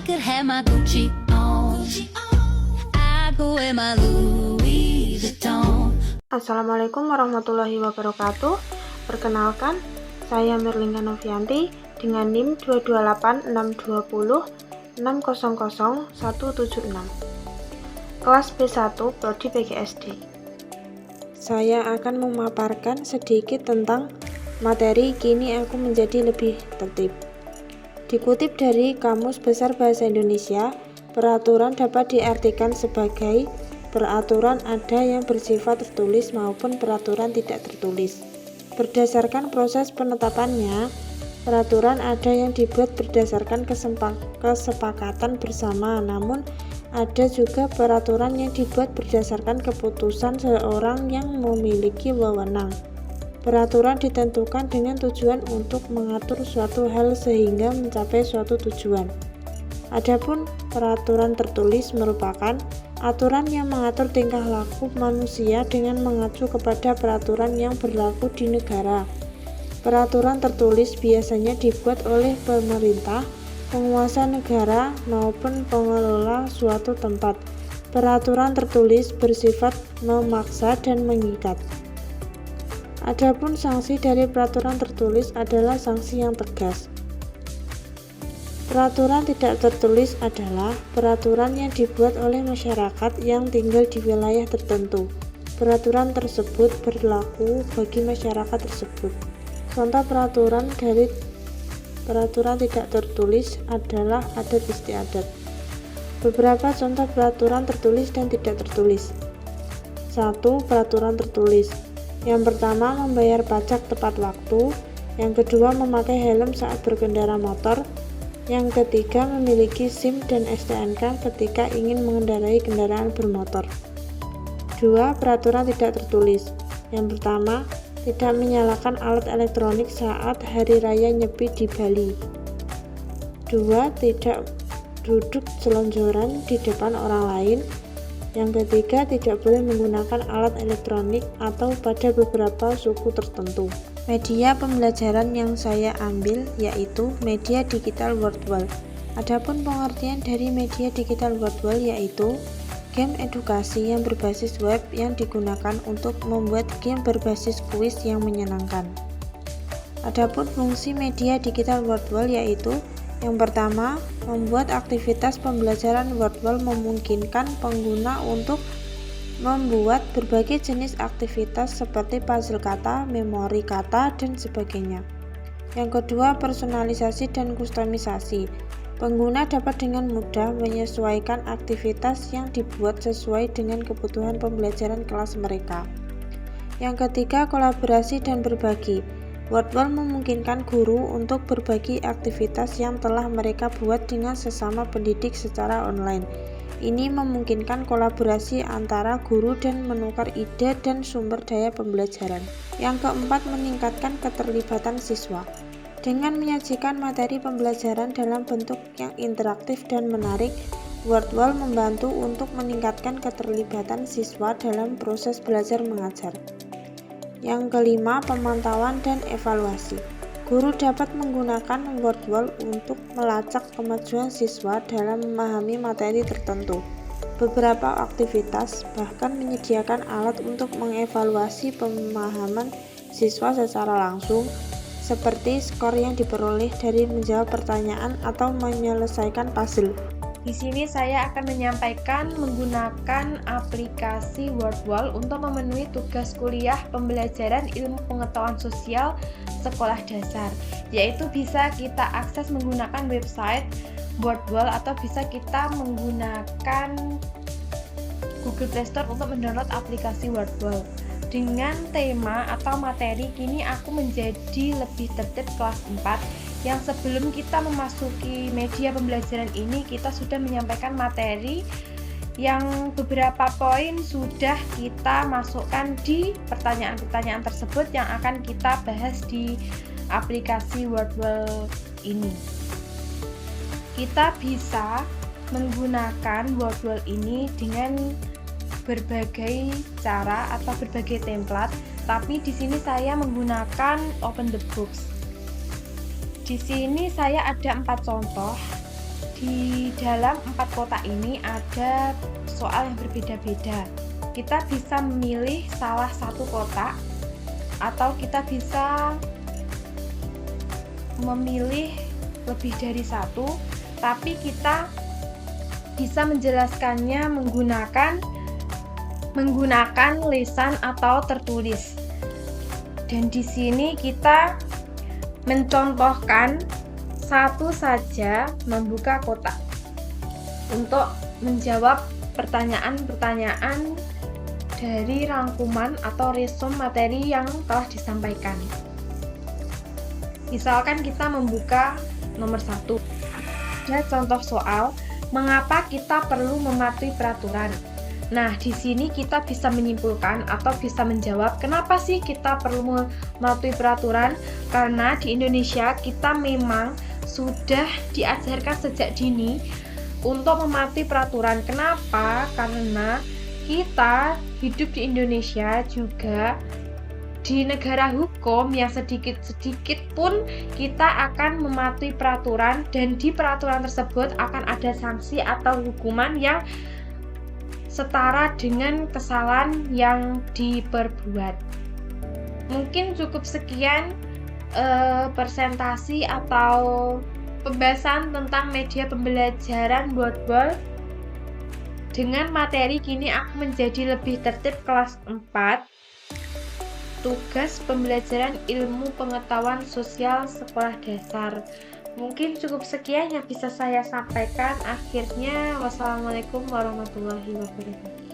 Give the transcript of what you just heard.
could have my Gucci on. I go wear my Louis Vuitton. Assalamualaikum warahmatullahi wabarakatuh. Perkenalkan, saya Merlinga Novianti dengan NIM 228620600176. Kelas B1 Prodi PGSD. Saya akan memaparkan sedikit tentang materi Kini Aku Menjadi Lebih Tertib. Dikutip dari Kamus Besar Bahasa Indonesia, peraturan dapat diartikan sebagai peraturan ada yang bersifat tertulis maupun peraturan tidak tertulis. Berdasarkan proses penetapannya, peraturan ada yang dibuat berdasarkan kesepakatan bersama, namun ada juga peraturan yang dibuat berdasarkan keputusan seorang yang memiliki wewenang. Peraturan ditentukan dengan tujuan untuk mengatur suatu hal sehingga mencapai suatu tujuan. Adapun peraturan tertulis merupakan aturan yang mengatur tingkah laku manusia dengan mengacu kepada peraturan yang berlaku di negara. Peraturan tertulis biasanya dibuat oleh pemerintah, penguasa negara, maupun pengelola suatu tempat. Peraturan tertulis bersifat memaksa dan mengikat. Adapun sanksi dari peraturan tertulis adalah sanksi yang tegas. Peraturan tidak tertulis adalah peraturan yang dibuat oleh masyarakat yang tinggal di wilayah tertentu. Peraturan tersebut berlaku bagi masyarakat tersebut. Contoh peraturan dari peraturan tidak tertulis adalah adat istiadat. Beberapa contoh peraturan tertulis dan tidak tertulis. 1. Peraturan tertulis. Yang pertama, membayar pajak tepat waktu. Yang kedua, memakai helm saat berkendara motor. Yang ketiga, memiliki SIM dan STNK ketika ingin mengendarai kendaraan bermotor. 2. Peraturan tidak tertulis. Yang pertama, tidak menyalakan alat elektronik saat hari raya Nyepi di Bali. 2. Tidak duduk selonjoran di depan orang lain. Yang ketiga, tidak boleh menggunakan alat elektronik atau pada beberapa suku tertentu. Media pembelajaran yang saya ambil yaitu media digital worldwide. Adapun pengertian dari media digital worldwide yaitu game edukasi yang berbasis web yang digunakan untuk membuat game berbasis kuis yang menyenangkan. Adapun fungsi media digital worldwide yaitu yang pertama, membuat aktivitas pembelajaran Wordwall memungkinkan pengguna untuk membuat berbagai jenis aktivitas seperti puzzle kata, memori kata, dan sebagainya. Yang kedua, personalisasi dan kustomisasi. Pengguna dapat dengan mudah menyesuaikan aktivitas yang dibuat sesuai dengan kebutuhan pembelajaran kelas mereka. Yang ketiga, kolaborasi dan berbagi. Wordwall memungkinkan guru untuk berbagi aktivitas yang telah mereka buat dengan sesama pendidik secara online. Ini memungkinkan kolaborasi antara guru dan menukar ide dan sumber daya pembelajaran. Yang keempat, meningkatkan keterlibatan siswa. Dengan menyajikan materi pembelajaran dalam bentuk yang interaktif dan menarik, Wordwall membantu untuk meningkatkan keterlibatan siswa dalam proses belajar mengajar. Yang kelima, pemantauan dan evaluasi. Guru dapat menggunakan Wordwall untuk melacak kemajuan siswa dalam memahami materi tertentu. Beberapa aktivitas bahkan menyediakan alat untuk mengevaluasi pemahaman siswa secara langsung, seperti skor yang diperoleh dari menjawab pertanyaan atau menyelesaikan puzzle. Di sini saya akan menyampaikan menggunakan aplikasi Wordwall untuk memenuhi tugas kuliah pembelajaran ilmu pengetahuan sosial sekolah dasar, yaitu bisa kita akses menggunakan website Wordwall atau bisa kita menggunakan Google Play Store untuk mendownload aplikasi Wordwall. Dengan tema atau materi Kini Aku Menjadi Lebih Tertib kelas 4, yang sebelum kita memasuki media pembelajaran ini kita sudah menyampaikan materi yang beberapa poin sudah kita masukkan di pertanyaan-pertanyaan tersebut yang akan kita bahas di aplikasi Wordwall ini. Kita bisa menggunakan Wordwall ini dengan berbagai cara atau berbagai template, tapi di sini saya menggunakan Open the Books. Di sini saya ada 4 contoh di dalam 4 kotak ini ada soal yang berbeda-beda. Kita bisa memilih salah satu kotak atau kita bisa memilih lebih dari satu, tapi kita bisa menjelaskannya menggunakan lisan atau tertulis. Dan di sini kita mencontohkan satu saja membuka kotak untuk menjawab pertanyaan-pertanyaan dari rangkuman atau resume materi yang telah disampaikan. Misalkan kita membuka nomor 1. Ada contoh soal, mengapa kita perlu mematuhi peraturan? Nah, di sini kita bisa menyimpulkan atau bisa menjawab kenapa sih kita perlu mematuhi peraturan? Karena di Indonesia kita memang sudah diajarkan sejak dini untuk mematuhi peraturan. Kenapa? Karena kita hidup di Indonesia juga di negara hukum yang sedikit-sedikit pun kita akan mematuhi peraturan, dan di peraturan tersebut akan ada sanksi atau hukuman yang setara dengan kesalahan yang diperbuat. Mungkin cukup sekian presentasi atau pembahasan tentang media pembelajaran Wordwall. Dengan materi kini aku menjadi lebih tertib kelas 4. Tugas pembelajaran ilmu pengetahuan sosial sekolah dasar. Mungkin cukup sekian yang bisa saya sampaikan. Akhirnya, wassalamualaikum warahmatullahi wabarakatuh.